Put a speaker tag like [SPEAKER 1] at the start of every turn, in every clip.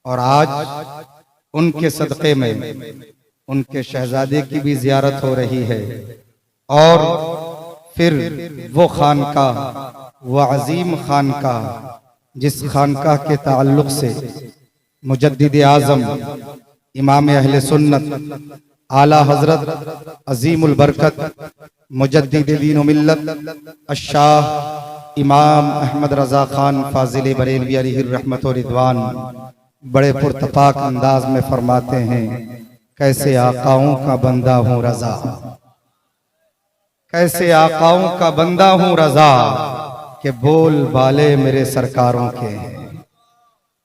[SPEAKER 1] और आज उनके सदक़े में उनके शहजादे की भी ज़ियारत हो रही है। और फिर वो खानकाह, वो अजीम खानकाह, जिस खानकाह के ताल्लुक़ से मुजद्दिद आज़म इमाम अहले सुन्नत आला हज़रत अज़ीमुल बरकत मुजद्दिद दीन व मिल्लत अश-शाह इमाम अहमद रज़ा खान फाज़िल बरेलवी अलैहि रहमत व रिदवान बड़े पुरतपाक अंदाज में फरमाते हैं, कैसे आकाओं का बंदा हूँ रज़ा, कैसे आकाओं का बंदा हूँ रज़ा, के बोल बाले मेरे सरकारों के हैं।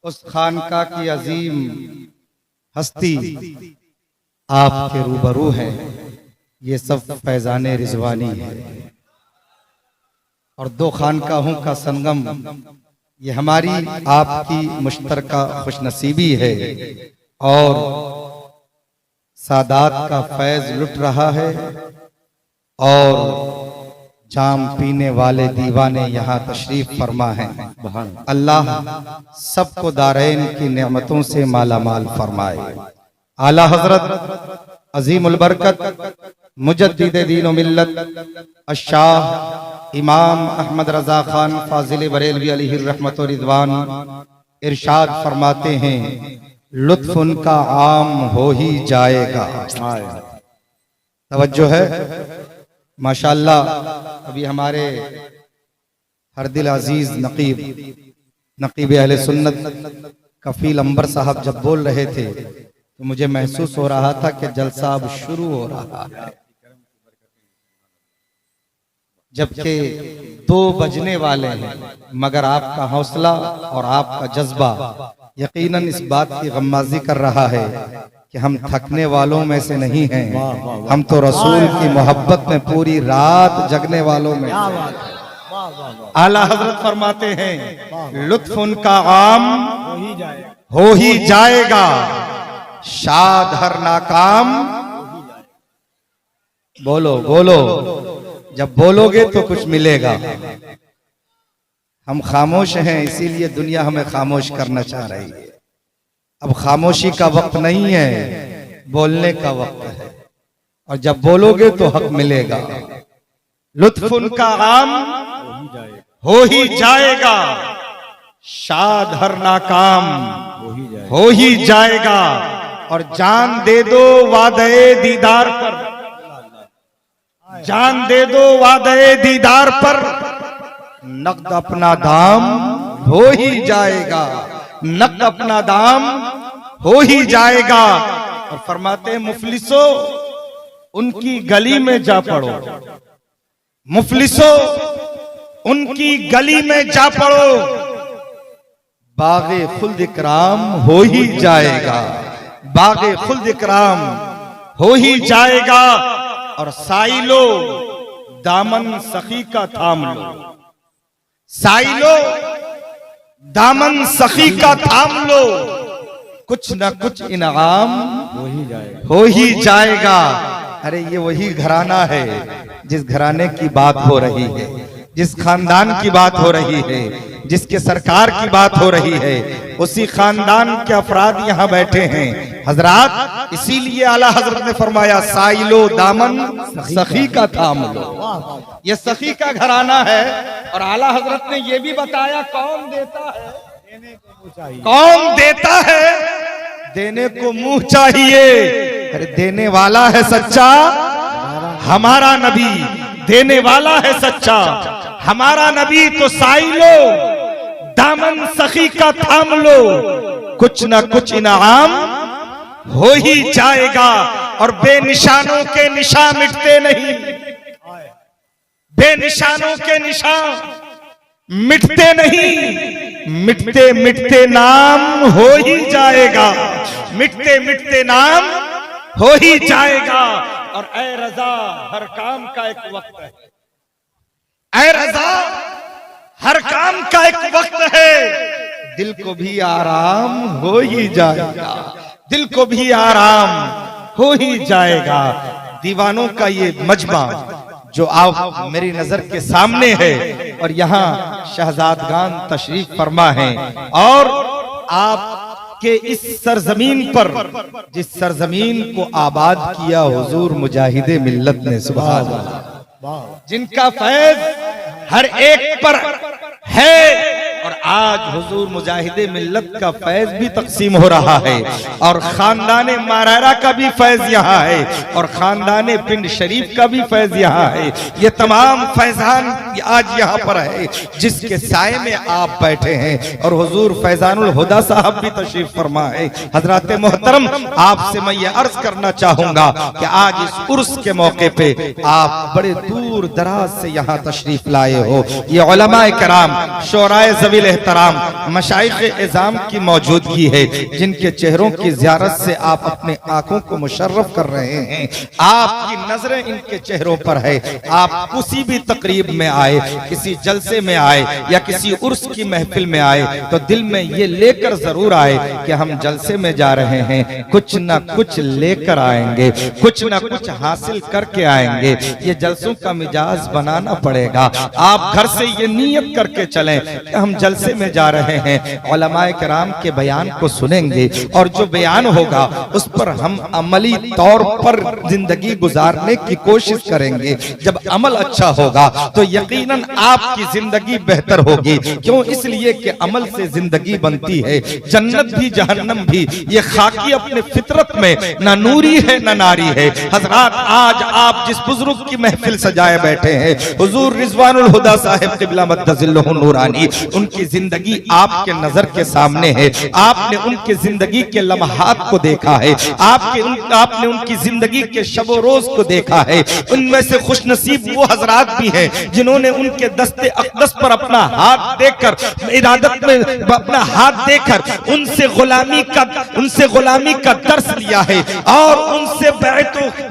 [SPEAKER 1] उस खानका की अजीम हस्ती आपके रूबरू है। ये सब फैजाने रिजवानी है और दो खानकाहों का संगम, ये हमारी आपकी मुश्तरका खुशनसीबी है। और सादात का फैज लुट रहा है और जाम पीने वाले दीवाने यहाँ तशरीफ फरमा है। अल्लाह सबको दारैन की नेमतों से माला माल फरमाए। आला हजरत अजीमुल बरकत मुजद्दिद दीन व मिल्लत अश-शाह इमाम अहमद रज़ा खान फाज़िल बरेलवी अलैहि रहमत व रिदवान इरशाद फरमाते हैं, लुत्फ उनका आम हो ही जाएगा। तवज्जो है माशाअल्लाह। अभी हमारे हरदिल अजीज नकीब अहले सुन्नत कफील अंबर साहब जब बोल रहे थे तो मुझे महसूस हो रहा था कि जलसा अब शुरू हो रहा है, जबकि 2 बजने वाले हैं, मगर आपका हौसला और आपका जज्बा यकीनन इस बात की गम्माजी कर रहा है कि हम थकने वालों में से नहीं हैं, हम तो रसूल की मोहब्बत में पूरी रात जगने वालों में। आला हजरत फरमाते हैं, लुत्फ उनका आम हो ही जाएगा, शाद हर नाकाम। बोलो बोलो, जब बोलोगे तो कुछ मिलेगा। हम खामोश हैं, इसीलिए दुनिया हमें खामोश करना चाह रही है। अब खामोशी का वक्त नहीं है, बोलने का वक्त है, और जब बोलोगे तो हक मिलेगा। लुत्फ उनका आम हो ही जाएगा, शाद हर नाकाम हो ही जाएगा। और जान दे दो वादे दीदार पर, जान दे दो वादे दीदार पर, नक़द अपना दाम हो ही जाएगा, नक़द अपना दाम हो ही जाएगा। और फरमाते मुफलिसो उनकी गली में जा पड़ो, मुफलिसो उनकी गली में जा पड़ो, बागे खुल्द इकराम हो ही जाएगा, बागे खुल्द इकराम हो ही जाएगा। और साइलो दामन सखी का थाम लो, साइलो दामन सखी का थाम लो, कुछ न कुछ इनाम हो ही जाएगा। अरे ये वही घराना है जिस घराने की बात हो रही है, जिस खानदान की बात हो रही है, जिसके सरकार की बात हो रही है, उसी खानदान के अफराद यहाँ बैठे हैं हजरात। इसीलिए आला हजरत ने फरमाया, साइलो दामन सखी का थाम लो। ये सखी का घराना है। और आला हजरत ने ये भी बताया, कौन देता है देने को मुंह चाहिए, कौन देता है देने को मुंह चाहिए। अरे देने वाला है सच्चा हमारा नबी, देने वाला है सच्चा हमारा नबी। तो साइलो दामन सखी का थाम लो, कुछ ना कुछ इनाम हो ही जाएगा। और बेनिशानों के निशान मिटते नहीं, बेनिशानों के निशान मिटते नहीं, मिटते मिटते नाम हो ही जाएगा, मिटते मिटते नाम हो ही जाएगा। और ऐ रजा हर काम का एक वक्त है, ऐ रजा हर काम का एक वक्त है, दिल को भी आराम हो ही जाएगा, दिल को भी आराम हो ही जाएगा। दीवानों का ये मजमा जो आप मेरी नजर के सामने है, और यहाँ शहजादगान तशरीफ फरमा है, और आप कि इस सरजमीन पर, जिस सरजमीन को आबाद किया हुजूर मुजाहिदे मिल्लत ने, सुभान अल्लाह, जिनका फैज हर एक पर है, और आज हुजूर मुजाहिदे मिल्लत का फैज भी तकसीम हो रहा है, और खानदाने मारारा का भी फैज यहाँ है, और खानदाने पिंड शरीफ का भी फैज यहाँ है। ये तमाम फैजान आज यहाँ पर है, जिसके साए में आप बैठे हैं, और हुजूर फैजानुल हुदा साहब भी तशरीफ फरमा है। हजरत मोहतरम, आपसे मैं ये अर्ज करना चाहूंगा कि आज इस उर्स के मौके पे आप बड़े दूर दराज से यहाँ तशरीफ लाए हो। ये उलमाए कराम, शोराए ज़वील एहतराम, मशाइख एज़ाम की मौजूदगी है, जिनके चेहरों की ज़ियारत से आप अपने आंखों को मुशर्रफ कर रहे हैं। आपकी नजरें इनके चेहरों पर है। आप किसी भी तकरीब में आए, किसी जलसे में आए या किसी उर्स की महफिल में आए, तो दिल में ये लेकर जरूर आए कि हम जलसे में जा रहे हैं, कुछ न कुछ लेकर आएंगे, कुछ न कुछ हासिल करके आएंगे। ये जलसों का मिजाज बनाना पड़ेगा। आप घर से ये नीयत करके चलें कि हम जलसे में जा रहे हैं, उलमाए किराम के बयान को सुनेंगे, और जो बयान होगा उस पर हम अमली तौर पर जिंदगी गुजारने की कोशिश करेंगे। जब अमल अच्छा होगा तो यकीनन आपकी जिंदगी बेहतर होगी। क्यों? इसलिए कि अमल से जिंदगी बनती है। जन्नत भी जहन्नम भी ये खाकी अपने फितरत में न नूरी है न नारी है। हजरात, आज आप जिस बुजुर्ग की महफिल सजाए बैठे हैं, हुजूर रिजवानुल हुदा साहिब क़िबला मद्दजिल्लहु नूरानी, उनकी जिंदगी आपके नजर के सामने है। आपने उनकी जिंदगी के लम्हात को देखा है, आपने उनकी जिंदगी के शब रोज को देखा है। उनमें से खुशनसीब वो हजरात भी हैं जिन्होंने उनके दस्ते अक़दस पर अपना हाथ देकर, इरादत में अपना हाथ देकर उनसे गुलामी का दर्स लिया है और उनसे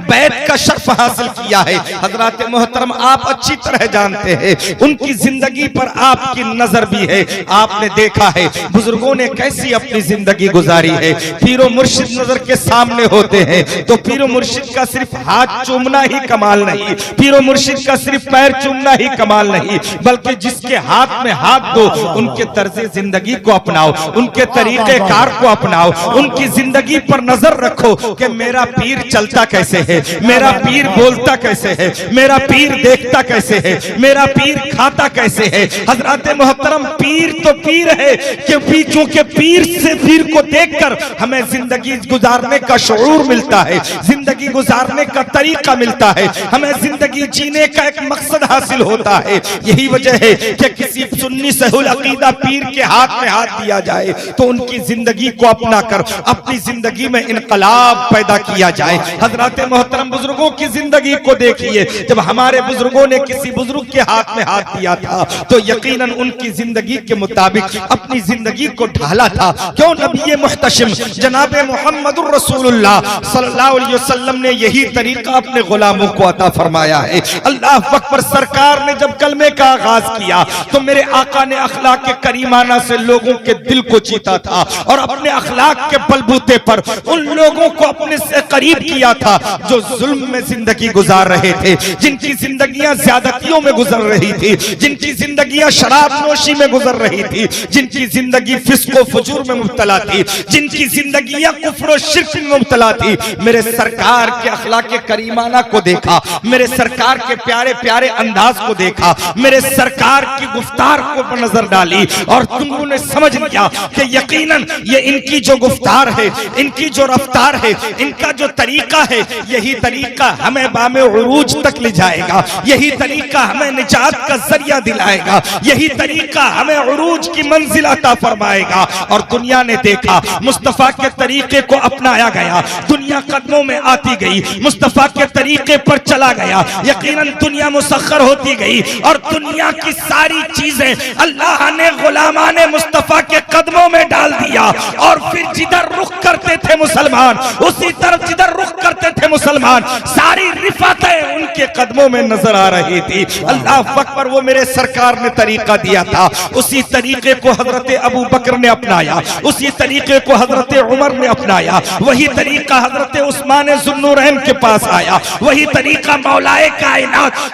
[SPEAKER 1] बैत का शर्फ हासिल किया है। हजरात मोहतरम, आप अच्छी तरह जानते हैं उनकी जिंदगी पर आपकी नजर भी है। आपने देखा है बुजुर्गों ने कैसी अपनी जिंदगी गुजारी है। पीरो मुर्शिद नजर के सामने होते हैं तो पीरो मुर्शिद का सिर्फ हाथ चूमना ही कमाल नहीं, पीरो मुर्शिद का सिर्फ पैर चूमना ही कमाल नहीं, बल्कि जिसके हाथ में हाथ दो उनके तर्जे जिंदगी को अपनाओ, उनके तरीके कार को अपनाओ, उनकी जिंदगी पर नजर रखो कि मेरा पीर चलता कैसे है, मेरा पीर बोलता कैसे है, मेरा पीर देखता कैसे है, मेरा पीर खाता कैसे है। हजरत मोहतरम, पीर तो पीर है क्योंकि पीर को देखकर हमें जिंदगी गुजारने का शऊर मिलता है, जिंदगी गुजारने का तरीका मिलता है, हमें जिंदगी जीने का एक मकसद हासिल होता है। यही वजह है कि किसी सुन्नी सहुल अकीदा पीर के हाथ में हाथ दिया जाए तो उनकी जिंदगी को अपना कर अपनी जिंदगी में इनकलाब पैदा किया जाए। हजरत मोहतरम, बुजुर्गों की जिंदगी को देखिए, जब हमारे बुजुर्गों ने किसी बुजुर्ग के हाथ में हाथ दिया था तो यकीनन उनकी जिंदगी के मुताबिक अपनी जिंदगी को ढाला था। क्यों? नबी मुहतशिम जनाब मुहम्मदुर रसूलुल्लाह सल्लल्लाहु अलैहि वसल्लम ने यही तरीका अपने गुलामों को अता फरमाया है। अल्लाह अकबर। सरकार ने जब कलमे का आगाज किया तो मेरे आका ने अखलाक के करीमाना से लोगों के दिल को जीता था और अपने अखलाक के बलबूते पर उन लोगों को अपने से करीब किया था जो जुल्म में जिंदगी गुजार रहे थे, जिनकी जिंदगियां ज्यादतियों में गुजर रही थी, जिनकी जिंदगियां शराब नोशी में गुजर रही थी, जिनकी जिंदगी फिस्को फुजूर में मुब्तला थी, जिनकी जिंदगियां कुफ्र और शिर्क में मुब्तला थी। मेरे सरकार के अखलाक के करीमाना को देखा, मेरे सरकार के प्यारे प्यारे अंदाज को देखा, मेरे सरकार की गुफ्तार को पर नजर डाली और तुमों ने समझ लिया कि यकीनन ये इनकी जो गुफ्तार है, इनकी जो रफ्तार है, इनका जो तरीका है, यही तरीका हमें बामे उरूज तक ले जाएगा, यही तरीका हमें निजात का जरिया दिलाएगा, यही तरीका हमें उरूज की मंजिल अता फरमाएगा। और दुनिया ने देखा मुस्तफा के तरीके को अपनाया गया, दुनिया कदमों में आती गई, मुस्तफा के तरीके पर चला गया, यकीनन दुनिया मुसख्खर होती गई और दुनिया की सारी चीजें अल्लाह ने गुलामाने मुस्तफा के कदमों में डाल दिया। और फिर जिधर रुख करते थे मुसलमान, उसी तरफ जिधर रुख करते थे मुसलमान, सारी रिफातें उनके कदमों में नजर आ रही थी। अल्लाह अकबर। वो मेरे सरकार ने तरीका दिया था, उसी तरीके को हजरत अबू बकर ने अपनाया, उसी तरीके को हजरत उमर ने अपनाया, वही तरीका हजरत उस्मान ज़ुन्नूरैन के पास आया, वही तरीका मौलाए कायनात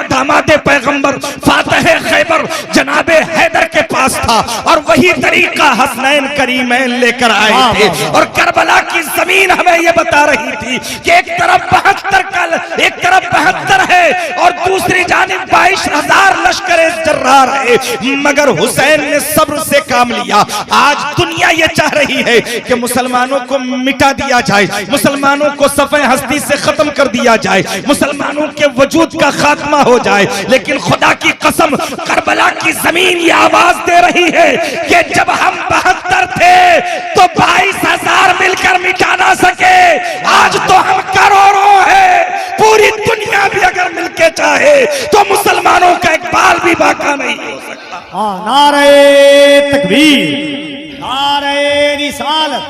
[SPEAKER 1] दामाद पैगंबर फातिह खैबर जनाबे हैदर के पास पास था और वही तरीका हसनैन करीमैन लेकर आए थे। और करबला की जमीन हमें यह बता रही थी कि एक तरफ 72 है और दूसरी जानिब 22,000 लश्कर जर्रार है, मगर हुसैन ने सब्र से काम लिया। आज दुनिया ये चाह रही है कि मुसलमानों को मिटा दिया जाए, मुसलमानों को सफ़े हस्ती से खत्म कर दिया जाए, मुसलमानों के वजूद का खात्मा हो जाए, लेकिन खुदा की कसम करबला की जमीन ये आवाज दे रही है कि जब हम 72 थे तो 22,000 मिलकर मिटा ना सके, आज तो हम करोड़ों हैं। पूरी दुनिया भी अगर मिलके चाहे तो मुसलमानों का एक बाल भी बाका नहीं हो सकता।
[SPEAKER 2] नारे तकबीर, नारे रिसालत,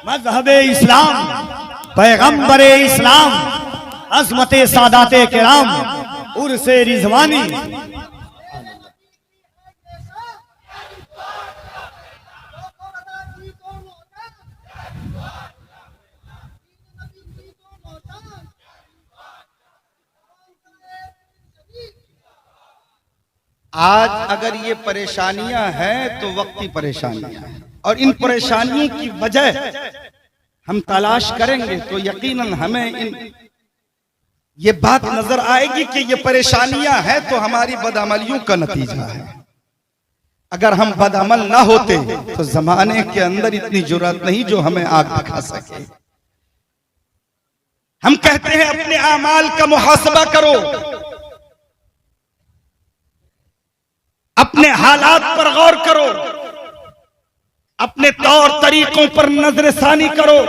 [SPEAKER 2] मजहबे इस्लाम, पैगंबरे इस्लाम, अज़मते सादाते किराम, उर्से रिजवानी।
[SPEAKER 1] आज अगर ये परेशानियां हैं तो वक्ती परेशानियां हैं, और इन परेशानियों की वजह हम तलाश करेंगे तो यकीनन हमें ये बात नजर आएगी कि ये परेशानियां हैं तो हमारी बदअमलियों का नतीजा है। अगर हम बदअमल ना होते तो जमाने के अंदर इतनी जुर्रत नहीं जो हमें आग दिखा सके। हम कहते हैं अपने आमाल का मुहासबा करो, अपने हालात पर गौर करो, अपने तौर तरीकों पर नजरसानी करो,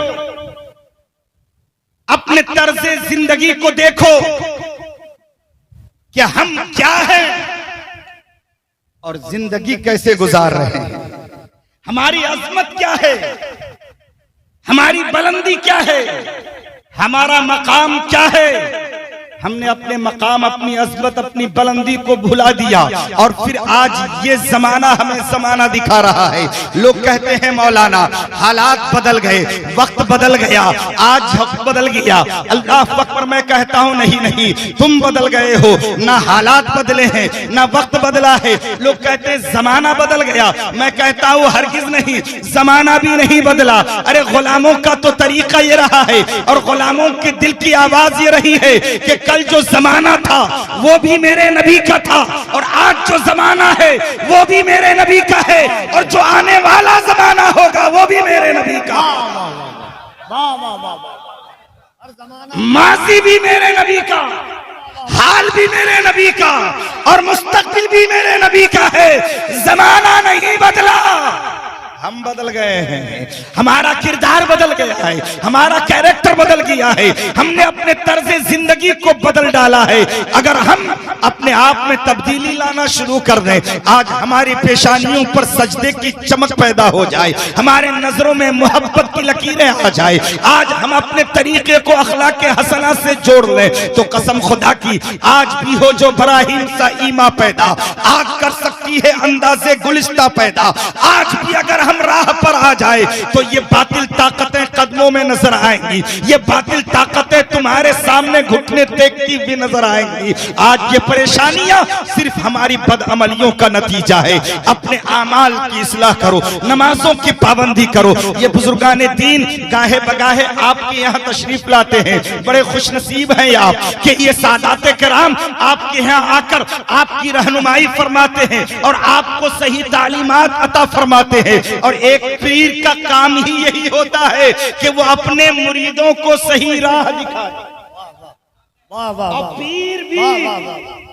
[SPEAKER 1] अपने तर्ज़े जिंदगी को देखो कि हम क्या हैं और जिंदगी कैसे गुजार रहे हैं, हमारी अजमत क्या है, हमारी बुलंदी क्या है, हमारा मकाम क्या है। हमने अपने मकाम, अपनी अज़मत, अपनी बुलंदी को भुला दिया और फिर आज ये जमाना हमें जमाना दिखा रहा है। लोग कहते हैं मौलाना हालात बदल गए, वक्त बदल गया, आज वक्त बदल गया। अल्लाह अकबर, मैं कहता हूं नहीं नहीं, तुम बदल गए हो, ना हालात बदले हैं ना वक्त बदला है। लोग कहते हैं जमाना बदल गया, मैं कहता हूं हरगिज नहीं, जमाना भी नहीं बदला। अरे गुलामों का तो तरीका ये रहा है और गुलामों के दिल की आवाज ये रही है कि कल जो जमाना था वो भी मेरे नबी का था और आज जो जमाना है वो भी मेरे नबी का है और जो आने वाला जमाना होगा वो भी मेरे नबी का। माजी भी मेरे नबी का, हाल भी मेरे नबी का और मुस्तकबिल भी मेरे नबी का है। जमाना नहीं बदला, हम बदल गए हैं, हमारा किरदार बदल गया है, हमारा कैरेक्टर बदल गया है, हमने अपने तर्ज़े जिंदगी को बदल डाला है। अगर हम अपने आप में तब्दीली लाना शुरू कर दें, आज हमारी पेशानियों पर सजदे की चमक पैदा हो जाए, हमारे नजरों में मोहब्बत की लकीरें आ जाए, आज हम अपने तरीके को अखलाक हसना से जोड़ लें तो कसम खुदा की आज भी हो जो इब्राहीम सा ईमा पैदा, आग कर सकती है अंदाजे गुलिस्ता पैदा। आज भी अगर हम राह पर आ जाए तो ये बातिल ताकतें कदमों में नजर आएंगी, ये बातिल ताकतें तुम्हारे सामने घुटने टेकती भी नजर आएंगी। आज ये परेशानियां सिर्फ हमारी बदअमलियों का नतीजा है। अपने आमाल की इस्लाह करो, नमाजों की पाबंदी करो। ये बुजुर्गाने दीन गाहे बगाहे आपके यहाँ तशरीफ लाते हैं, बड़े खुशनसीब हैं आप कि ये सादाते किराम आपके यहाँ आकर आपकी रहनुमाई फरमाते हैं और आपको सही तालीमात अता फरमाते हैं। और एक पीर का काम ही यही होता है कि वो अपने मुरीदों को सही राह दिखाए। और पीर भी,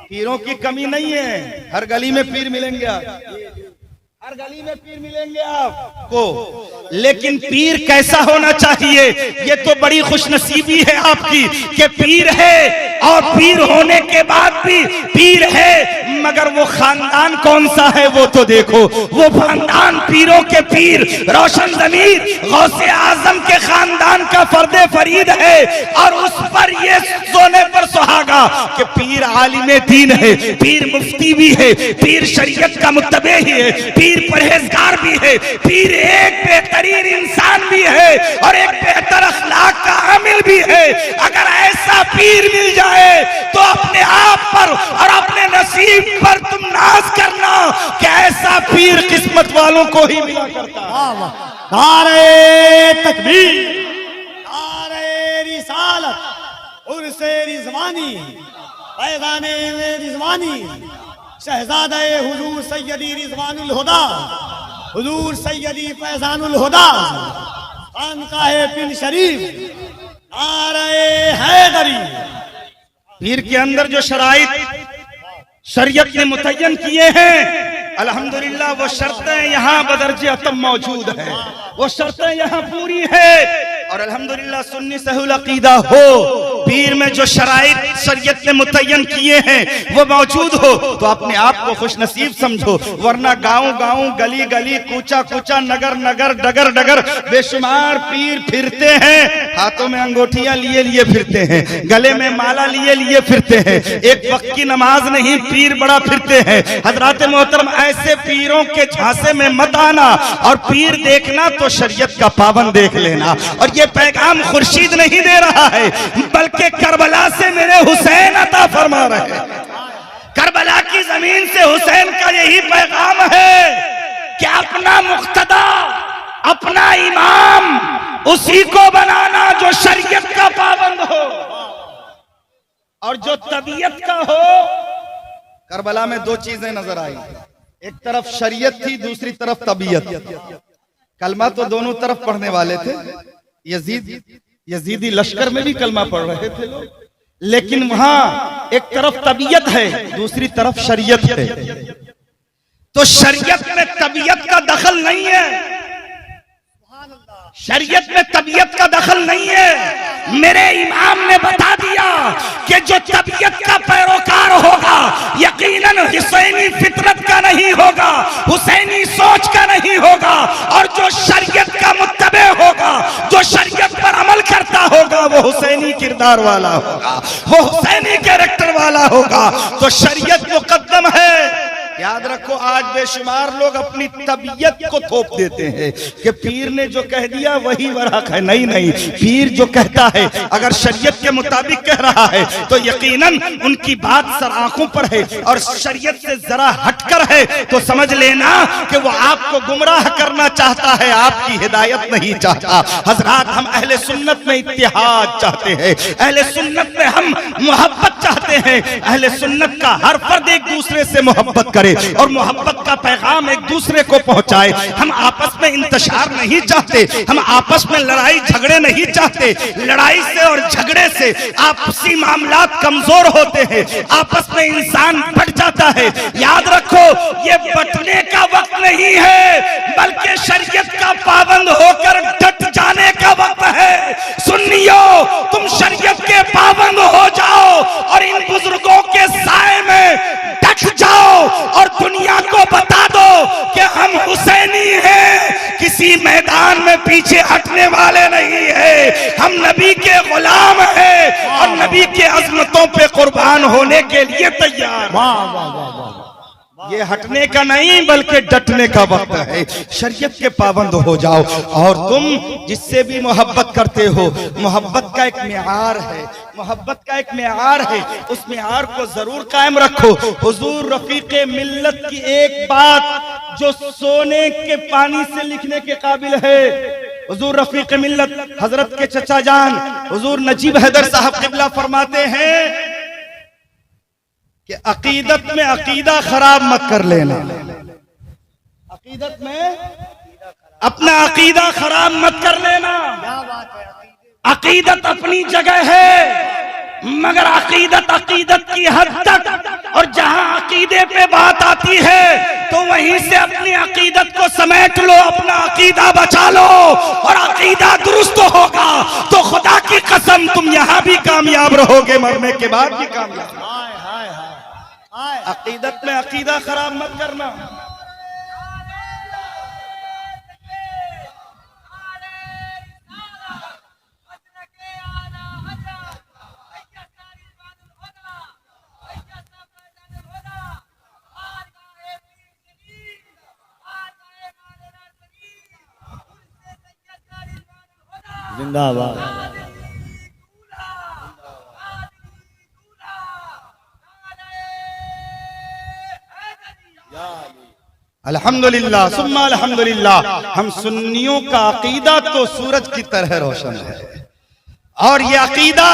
[SPEAKER 1] पीरों की कमी नहीं है, हर गली में पीर मिलेंगे आप, हर गली में पीर मिलेंगे आपको, लेकिन पीर कैसा होना चाहिए ये तो बड़ी खुशनसीबी है आपकी कि पीर है और पीर होने के बाद भी पीर है, मगर वो खानदान कौन सा है वो तो देखो। वो खानदान पीरों के पीर रोशन ज़मीर गौसे आजम के खानदान का फर्दे फरीद है और उस पर ये सोने पर सुहागा कि पीर आलिमे दीन है, पीर मुफ्ती भी है, पीर शरीयत का मुत्तबे ही है, पीर परहेजगार भी है, पीर एक बेहतरीन इंसान भी है और एक बेहतर अखलाक का आमिल भी है। अगर ऐसा पीर मिल जाए तो अपने आप पर और अपने नसीब पर तुम नाज करना कि ऐसा पीर किस्मत वालों को ही मिला करता है।
[SPEAKER 2] वाह वाह। नारे तकबीर, नारे रिसालत, उर्से रिजवानी, पैगाने रिजवानी, शहजादे हुजूर सैयदी रिजवानुल हुदा, हुजूर सैयदी फैजानुल हुदा, खानकाहे पिन शरीफ, नारे हैदरी।
[SPEAKER 1] पीर के अंदर जो शराइत शरीयत ने मुतय्यन किए हैं, अल्हम्दुलिल्लाह वो शर्तें यहाँ बदर्जे अतम मौजूद हैं, वो शर्तें यहाँ पूरी है। और अल्हम्दुलिल्लाह सुन्नी सहूल अकीदा हो, पीर में जो शराइत शरीयत ने मुतय्यन किए हैं वो मौजूद हो तो अपने आप को खुश नसीब समझो। वरना गांव गांव, गली गली, कूचा कूचा, नगर नगर, डगर डगर बेशुमार पीर फिरते हैं, हाथों में अंगूठियां लिए लिए फिरते हैं, गले में माला लिए लिए फिरते हैं, एक वक्त की नमाज नहीं पीर बड़ा फिरते हैं। हजरात मोहतरम, ऐसे पीरों के झांसे में मत आना, और पीर देखना तो शरीयत का पाबंद देख लेना। और ये पैगाम खुर्शीद नहीं दे रहा है, बल्कि करबला से मेरे हुसैन अता फरमा रहे हैं। करबला की जमीन से हुसैन का यही पैगाम है कि अपना मुक्तदा, अपना इमाम उसी को बनाना जो शरीयत का पाबंद हो और जो तबीयत का हो। करबला में दो चीजें नजर आई, एक तरफ शरीयत थी, दूसरी तरफ तबीयत। कलमा तो दोनों तरफ पढ़ने वाले थे, यजीदी लश्कर में भी कलमा पढ़ रहे थे लोग, लेकिन वहां एक तरफ तबीयत है, दूसरी तरफ शरीयत है। तो शरीयत में तबीयत का दखल नहीं है, शरीयत में तबीयत का दखल नहीं है। मेरे इमाम ने बता दिया कि जो तबीयत का पैरोकार होगा यकीनन हुसैनी फितरत का नहीं होगा, हुसैनी सोच का नहीं होगा, और जो शरीयत का मुत्तबे होगा, जो शरीयत पर अमल करता होगा, वो हुसैनी किरदार वाला होगा, वो हुसैनी कैरेक्टर वाला होगा। तो शरीयत मुकद्दम है। याद रखो, आज बेशुमार लोग अपनी तबीयत को थोप देते हैं कि पीर ने जो कह दिया वही वरहक है। नहीं नहीं, पीर जो कहता है अगर शरीयत के मुताबिक कह रहा है तो यकीनन उनकी बात सर आंखों पर है, और शरीयत से जरा हटकर है तो समझ लेना कि वो आपको गुमराह करना चाहता है, आपकी हिदायत नहीं चाहता। हजरात, हम अहले सुन्नत में इत्तेहाद चाहते हैं, अहले सुन्नत में हम मोहब्बत चाहते हैं, अहले सुन्नत का हर फर्द एक दूसरे से मोहब्बत करे और मोहब्बत का पैगाम एक दूसरे को पहुंचाए। हम आपस में इंतशार नहीं चाहते, हम आपस में लड़ाई झगड़े नहीं चाहते। लड़ाई से और झगड़े से आपसी मामलात कमजोर होते हैं, आपस में इंसान बट जाता है। याद रखो, ये बटने का वक्त नहीं है, बल्कि शरीयत का पाबंद होकर डट जाने का वक्त है। सुन्नियों, तुम शरीयत के पाबंद हो जाओ और इन बुजुर्गों के साए में डट जाओ और दुनिया को बता दो कि हम हुसैनी हैं, किसी मैदान में पीछे हटने वाले नहीं है। हम नबी के गुलाम हैं और नबी के अजमतों पे कुर्बान होने के लिए तैयार।
[SPEAKER 2] वाह वाह वाह वाह।
[SPEAKER 1] ये हटने का नहीं बल्कि डटने का वक्त है। शरीयत के पाबंद हो जाओ। और तुम जिससे भी मोहब्बत करते हो, मोहब्बत का एक मियार है, मोहब्बत का एक मियार है, उस मियार को जरूर कायम रखो। हुजूर रफीके मिल्लत की एक बात जो सोने के पानी से लिखने के काबिल है, हुजूर रफीके मिल्लत हजरत के चचा जान हुजूर नजीब हैदर साहब किबला फरमाते हैं कि अकीदत में अकीदा खराब मत कर लेना। अकीदत में अपना अकीदा खराब मत कर लेना। अकीदत अपनी जगह है, मगर अकीदत अकीदत की हद तक, और जहां अकीदे पे बात आती है तो वहीं से अपनी अकीदत को समेट लो, अपना अकीदा बचा लो, और अकीदा दुरुस्त होगा तो खुदा की कसम तुम यहां भी कामयाब रहोगे, मरने के बाद भी कामयाब। अकीदत में अकीदा खराब मत करना।
[SPEAKER 2] जिंदाबाद।
[SPEAKER 1] अल्हम्दुलिल्लाह सुम्मा अल्हम्दुलिल्लाह। हम सुन्नियों का अकीदा तो सूरज की तरह रोशन है, और ये अकीदा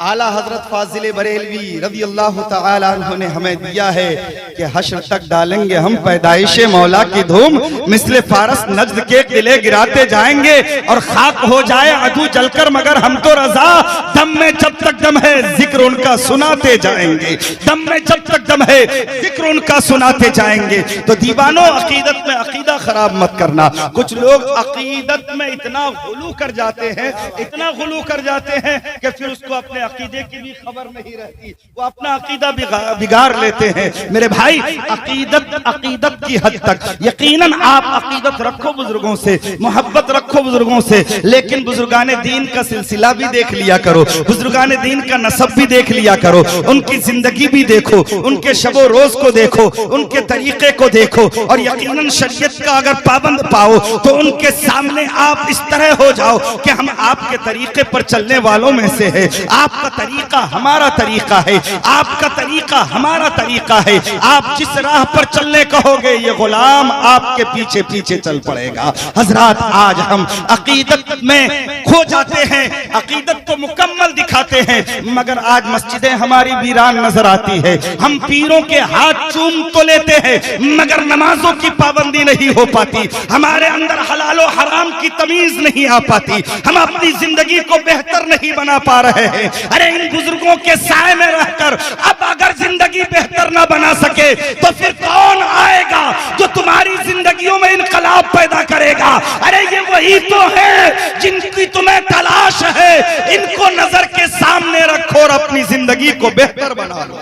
[SPEAKER 1] आला हजरत फाजिल बरेलवी रज़ी अल्लाह तआला अन्हु ने हमें दिया है कि हश्र तक डालेंगे हम पैदाइशे मौला की धूम, मिसले फारस नज्द के किले गिराते जाएंगे और खाक हो जाए अदू जलकर मगर हम तो रजा, दम में जब तक दम है जिक्र उनका सुनाते जाएंगे, दम में जब तक दम है जिक्र उनका सुनाते जाएंगे। तो दीवानों, अकीदत में अकीदा खराब मत करना। कुछ लोग अकीदत में इतना गुलू कर जाते हैं, इतना गुलू कर जाते हैं कि फिर उसको अपने अकीदे की भी खबर नहीं रहती, वो अपना अकीदा बिगाड़ लेते हैं। मेरे भाई, अकीदत की हद तक यकीनन आप अकीदत रखो बुजुर्गों से, मोहब्बत रखो बुजुर्गों से, लेकिन बुजुर्गाने दीन का सिलसिला भी देख लिया करो, बुजुर्गाने दीन का नसब भी देख लिया करो, उनकी जिंदगी भी देखो, उनके शबो रोज को देखो, उनके तरीके को देखो, और यकीनन शरीयत का अगर पाबंद पाओ तो उनके सामने आप इस तरह हो जाओ कि हम आपके तरीके पर चलने वालों में से है। आपका तरीका हमारा तरीका है, आपका तरीका हमारा तरीका है। आप जिस राह पर चलने कहोगे ये गुलाम आपके पीछे पीछे चल पड़ेगा। हजरात, आज हम अकीदत में खो जाते हैं, अकीदत को मुकम्मल दिखाते हैं, मगर आज मस्जिदें हमारी वीरान नजर आती है। हम पीरों के हाथ चूम तो लेते हैं मगर नमाजों की पाबंदी नहीं हो पाती, हमारे अंदर हलाल और हराम की तमीज नहीं आ पाती, हम अपनी जिंदगी को बेहतर नहीं बना पा रहे हैं। अरे इन बुजुर्गों के साए में रहकर अब अगर जिंदगी बेहतर ना बना सके तो फिर कौन आएगा जो तुम्हारी जिंदगियों में इनकलाब पैदा करेगा? अरे ये वही तो है जिनकी तुम्हें तलाश है, इनको नजर के सामने रखो और अपनी जिंदगी को बेहतर बना लो,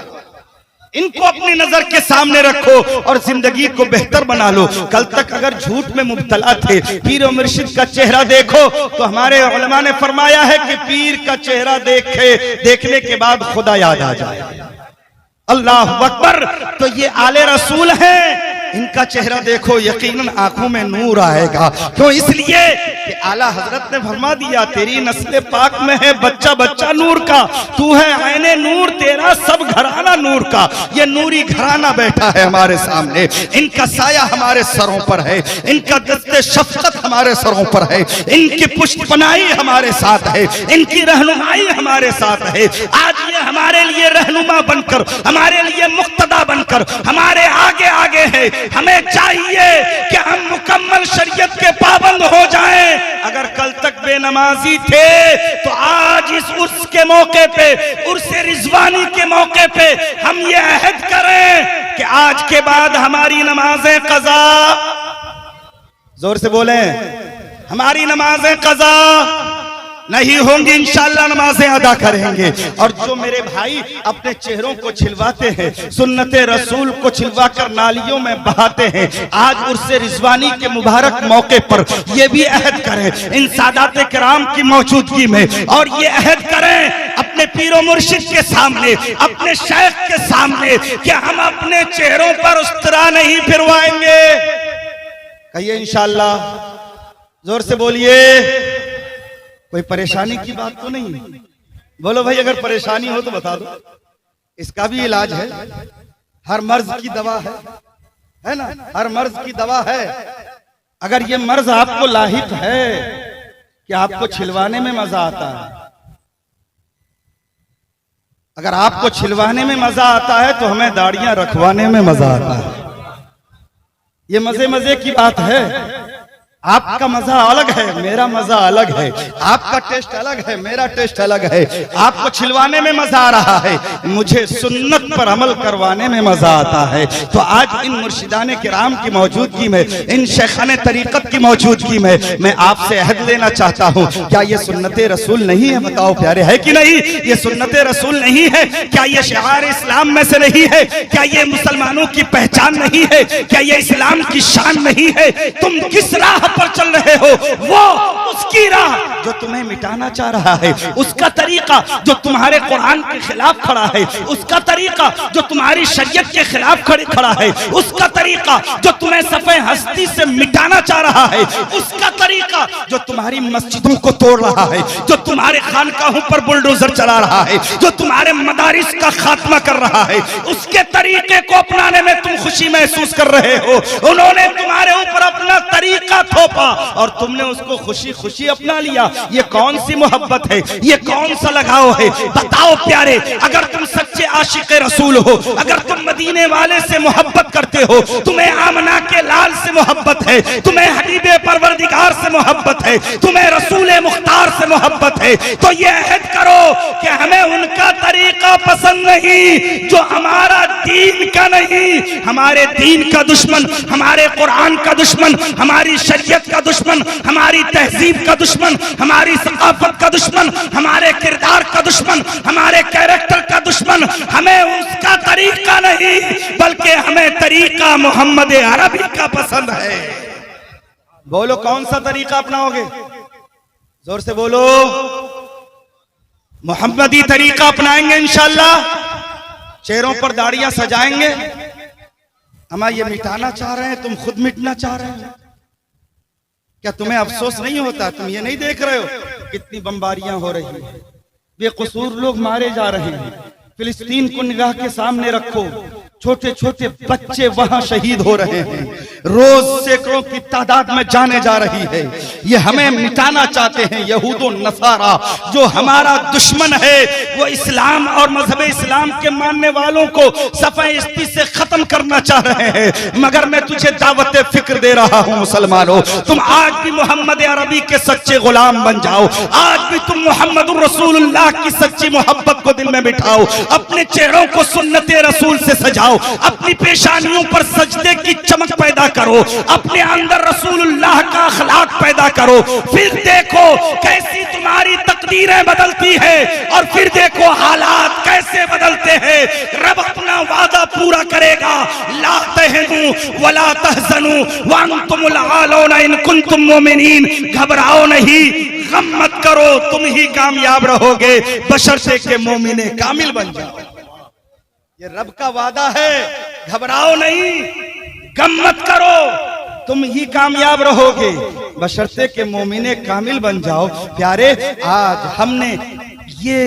[SPEAKER 1] इनको अपनी नजर के सामने रखो और जिंदगी को बेहतर बना लो। कल तक अगर झूठ में मुब्तला थे, पीर और मुर्शिद का चेहरा देखो तो हमारे उलमा ने फरमाया है कि पीर का चेहरा देखने के बाद खुदा याद आ जाए। अल्लाह अकबर। तो ये आले रसूल हैं, इनका चेहरा देखो यकीनन आंखों में नूर आएगा। क्यों? इसलिए कि आला हजरत ने फरमा दिया, तेरी नस्ल पाक में है बच्चा बच्चा नूर का, तू है आईने नूर, तेरा सब घराना नूर का। ये नूरी घराना बैठा है हमारे सामने, इनका साया हमारे सरों पर है, इनका दस्ते शफकत हमारे सरों पर है, इनकी पुष्टपनाही हमारे साथ है, इनकी रहनुमाई हमारे साथ है। आज ये हमारे लिए रहनुमा बनकर, हमारे लिए मुक्तदा बनकर हमारे आगे आगे है। हमें चाहिए कि हम मुकम्मल शरीयत के पाबंद हो जाएं। अगर कल तक बेनमाजी थे तो आज इस उर्स के मौके पे, उर्स रिजवानी के मौके पे हम ये अहद करें कि आज के बाद हमारी नमाजें कज़ा, जोर से बोलें, हमारी नमाजें कज़ा नहीं होंगी, इंशाअल्लाह नमाजें अदा करेंगे। और जो मेरे भाई अपने चेहरों को छिलवाते हैं, सुन्नते रसूल को छिलवाकर नालियों में बहाते हैं, आज उर्से रिजवानी के मुबारक मौके पर ये भी अहद करें इन सादाते किराम की मौजूदगी में, और ये अहद करें अपने पीरो मुर्शिद के सामने, अपने शेख के सामने कि हम अपने चेहरों पर उस्तरा नहीं फिरवाएंगे। कहिए इंशाअल्लाह, जोर से बोलिए। कोई परेशानी की बात तो नहीं? बोलो भाई, अगर परेशानी हो तो बता दो, इसका भी इलाज है, हर मर्ज की दवा है ना, हर मर्ज की दवा है। अगर ये मर्ज आपको लाहिक है कि आपको छिलवाने में मजा आता है, अगर आपको छिलवाने में मजा आता है तो हमें दाढ़ियां रखवाने में मजा आता है। ये मजे मजे की बात है। आपका मजा अलग है, मेरा मजा अलग है, आपका टेस्ट अलग है, मेरा टेस्ट अलग है। आपको छिलवाने में मजा आ रहा है, मुझे सुन्नत पर अमल करवाने में मजा आता है। तो आज इन मुर्शिदाने किराम की मौजूदगी में, इन शेखाने तरीकत की मौजूदगी में मैं आपसे अहद लेना चाहता हूँ, क्या ये सुन्नते रसूल नहीं है? बताओ प्यारे, है कि नहीं? ये सुन्नते रसूल नहीं है? क्या ये शिआर इस्लाम में से नहीं है? क्या ये मुसलमानों की पहचान नहीं है? क्या ये इस्लाम की शान नहीं है? तुम किस राह पर चल रहे हो, वो उस उसकी राह जो तुम्हें मिटाना चाह रहा है, उसका तरीका जो तुम्हारे कुरान के खिलाफ खड़ा है, उसका तरीका जो तुम्हारी शरीयत के खिलाफ खड़ा है, उसका तरीका जो तुम्हें सफे हस्ती से मिटाना चाह रहा है, उसका तरीका जो तुम्हारी मस्जिदों को तोड़ रहा है, जो तुम्हारे खानकाहों पर बुलडोजर चला रहा है, जो तुम्हारे मदारिस का खात्मा कर रहा है, उसके तरीके को अपनाने में तुम खुशी महसूस कर रहे हो। उन्होंने तुम्हारे ऊपर अपना तरीका थोपा और तुमने उसको खुशी खुशी अपना लिया। ये कौन सी मोहब्बत है, ये कौन सा लगाव है? बताओ प्यारे, अगर तुम सच्चे आशिक रसूल हो, अगर तुम मदीने वाले से मोहब्बत करते हो, तुम्हें आमना के लाल से मोहब्बत है, तुम्हें हबीबे परवरदिगार से मोहब्बत है, तुम्हें रसूले मुख्तार से मोहब्बत है, तो ये अहद करो कि हमें उनका तरीका पसंद नहीं जो हमारा दीन का नहीं, हमारे दीन का दुश्मन, हमारे कुरान का दुश्मन, हमारी शरीयत का दुश्मन, हमारी तहजीब का दुश्मन, हमारी सकाफत का दुश्मन, हमारे किरदार का दुश्मन, हमारे कैरेक्टर का दुश्मन, हमें उसका तरीका नहीं बल्कि हमें तरीका मोहम्मद अरबी का पसंद है। बोलो कौन सा तरीका अपनाओगे? जोर से बोलो। मोहम्मदी तरीका अपनाएंगे इंशाअल्लाह। चेहरों पर दाढ़ियां सजाएंगे। हमें ये मिटाना चाह रहे हैं, तुम खुद मिटना चाह रहे हो। क्या तुम्हें अफसोस नहीं होता? तुम ये नहीं देख रहे हो कितनी बमबारियां हो रही हैं, बेकसूर लोग मारे जा रहे हैं। फिलिस्तीन को निगाह के सामने रखो, छोटे छोटे बच्चे वहां शहीद हो रहे हैं, रोज सैकड़ों की तादाद में जाने जा रही है। ये हमें मिटाना चाहते हैं यहूदो नसारा। जो हमारा दुश्मन है वो इस्लाम और मजहब इस्लाम के मानने वालों को सफ़ाई से खत्म करना चाह रहे हैं। मगर मैं तुझे दावत फिक्र दे रहा हूं मुसलमानों, तुम आज भी मोहम्मद अरबी के सच्चे गुलाम बन जाओ। आज भी तुम मोहम्मद रसूलुल्लाह की सच्ची मोहब्बत को दिल में बिठाओ। अपने चेहरों को सुन्नत रसूल से सजाओ, अपनी पेशानियों पर सजदे की चमक पैदा करो, अपने अंदर रसूलुल्लाह का अखलाक पैदा करो। फिर देखो कैसी तुम्हारी तकदीरें बदलती है और फिर देखो हालात कैसे बदलते हैं। रब अपना वादा पूरा करेगा। ला तहनु वला तहजनु व अंतुमुल आलौना इन कुंतुम मोमिनीन। घबराओ नहीं, गम मत करो, तुम ही कामयाब रहोगे बशर्ते के मोमिने कामिल बन जाओ। ये रब का वादा है। घबराओ नहीं, गम मत करो, तुम ही कामयाब रहोगे बशर्ते के मोमिने कामिल बन जाओ। प्यारे, आज हमने ये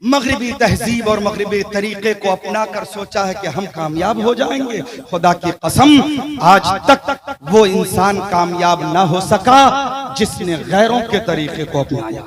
[SPEAKER 1] मगरिबी तहजीब और मगरिबी तरीके को अपना कर सोचा है कि हम कामयाब हो जाएंगे। खुदा की कसम, आज तक वो इंसान कामयाब ना हो सका जिसने गैरों के तरीके को अपनाया।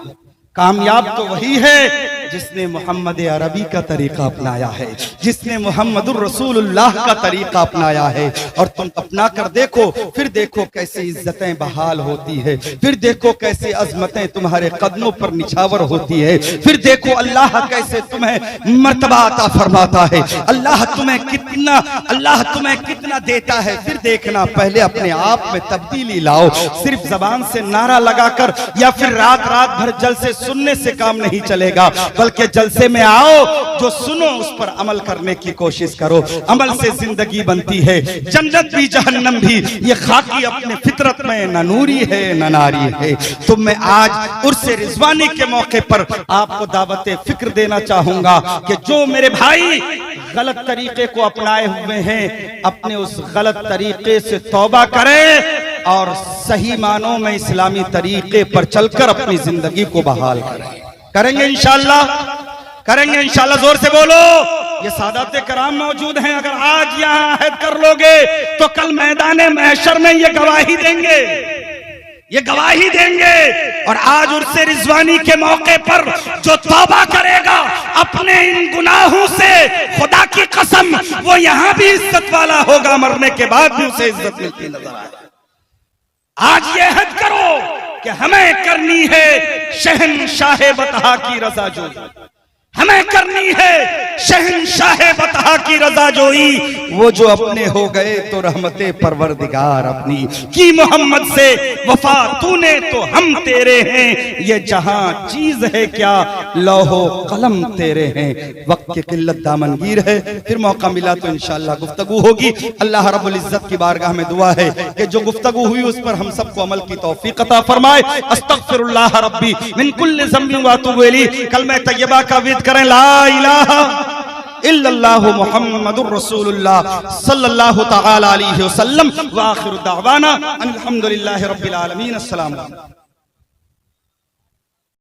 [SPEAKER 1] कामयाब तो वही है जिसने मोहम्मद अरबी का तरीका अपनाया है, जिसने मोहम्मदुर रसूलुल्लाह का तरीका अपनाया है। और तुम अपना कर देखो, फिर देखो कैसे इज्जतें बहाल होती है, फिर देखो कैसे अजमतें तुम्हारे कदमों पर निछावर होती है, फिर देखो अल्लाह कैसे तुम्हें मर्तबा अता फरमाता है, अल्लाह तुम्हें कितना देता है। फिर देखना, पहले अपने आप में तब्दीली लाओ। सिर्फ जबान से नारा लगाकर या फिर रात रात भर जलसे सुनने से काम नहीं चलेगा, बल्कि जलसे में आओ, जो सुनो उस पर अमल करने की कोशिश करो। अमल से जिंदगी बनती है, जन्नत भी जहन्नम भी। ये खाकी अपने फितरत में न नूरी है न नारी है। तो मैं आज उर्से रिजवानी के मौके पर आपको दावत फिक्र देना चाहूंगा कि जो मेरे भाई गलत तरीके को अपनाए हुए हैं, अपने उस गलत तरीके से तौबा करें और सही मानों में इस्लामी तरीके पर चलकर अपनी जिंदगी को बहाल करें। करेंगे इंशाअल्लाह, करेंगे इंशाअल्लाह। जोर से बोलो। ये सादात कराम मौजूद हैं, अगर आज यहाँ अहद कर लोगे तो कल मैदान महशर में ये गवाही देंगे, ये गवाही देंगे। और आज उर्से रिजवानी के मौके पर जो तौबा करेगा अपने इन गुनाहों से, खुदा की कसम वो यहाँ भी इज्जत वाला होगा, मरने के बाद भी उसे इज्जत मिलती नजर आए। आज ये अहद करो कि हमें करनी है शहंशाह बतहा की रजा जोई, हमें करनी है शहंशाह बतहा की रजा जोई। वो जो अपने हो गए तो रहमते परवरदिगार अपनी की मोहम्मद से वफा तूने तो हम तेरे हैं। ये जहां चीज है क्या लौहो कलम तेरे हैं, वक्त की किल्लत दामनगीर है। फिर मौका मिला तो इंशाअल्लाह गुफ्तगू होगी। अल्लाह रब्बुल इज्जत की बारगाह में दुआ है कि जो गुफ्तगू हुई उस पर हम सबको अमल की तौफीक अता फरमाए। अस्तगफिरुल्लाह रब्बी मिन कुल्लि ज़ंबिन व अतूबु इलैह। कलमा तय्यबा का विद करें, ला इलाहा इल्लल्लाहु मुहम्मदुर रसूलुल्लाह सल्लल्लाहु तआला अलैहि वसल्लम। व आखिरु दावाना अनिल हम्दुलिल्लाहि रब्बिल आलमीन। अस्सलामु अलैकुम।